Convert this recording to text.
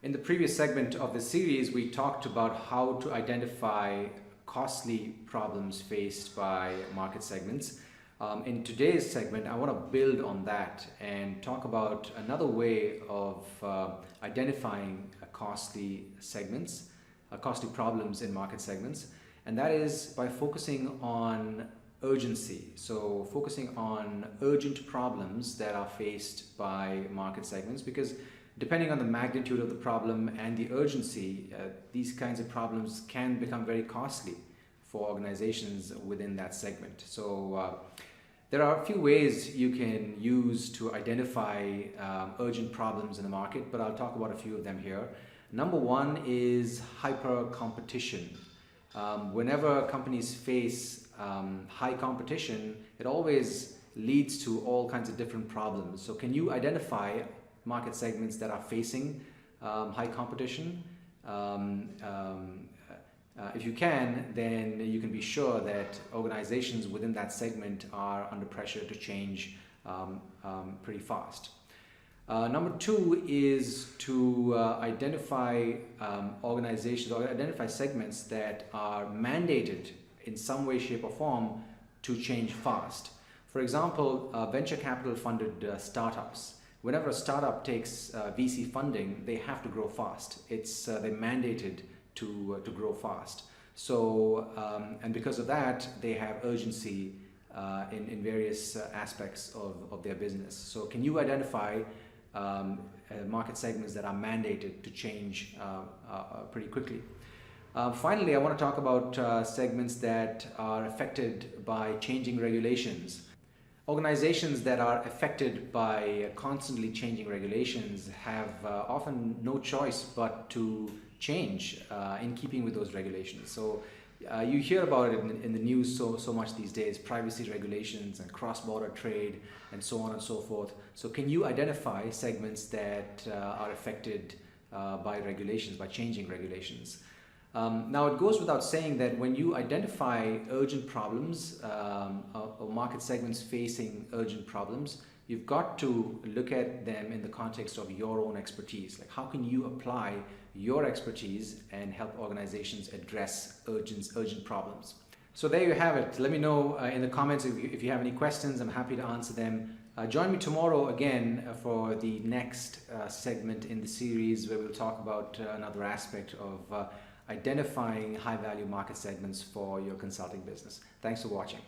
In the previous segment of the series, we talked about how to identify costly problems faced by market segments. In today's segment, I want to build on that and talk about another way of identifying costly segments, costly problems in market segments, and that is by focusing on urgency. So focusing on urgent problems that are faced by market segments, because depending on the magnitude of the problem and the urgency, these kinds of problems can become very costly for organizations within that segment. So there are a few ways you can use to identify urgent problems in the market, but I'll talk about a few of them here. Number one is hyper-competition. Whenever companies face high competition, it always leads to all kinds of different problems. So can you identify market segments that are facing high competition? If you can, then you can be sure that organizations within that segment are under pressure to change pretty fast. Number two is to identify organizations or identify segments that are mandated in some way, shape or form to change fast. For example, venture capital funded startups. Whenever a startup takes VC funding, they have to grow fast. They're mandated to grow fast. So, and because of that, they have urgency in various aspects of their business. So can you identify market segments that are mandated to change pretty quickly? Finally, I want to talk about segments that are affected by changing regulations. Organizations that are affected by constantly changing regulations have often no choice but to change in keeping with those regulations. So you hear about it in the news so much these days: privacy regulations and cross-border trade and so on and so forth. So can you identify segments that are affected by regulations, by changing regulations? Now, it goes without saying that when you identify urgent problems or market segments facing urgent problems, you've got to look at them in the context of your own expertise. Like, how can you apply your expertise and help organizations address urgent problems? So there you have it. Let me know in the comments if you have any questions. I'm happy to answer them. Join me tomorrow again for the next segment in the series, where we'll talk about another aspect of identifying high-value market segments for your consulting business. Thanks for watching.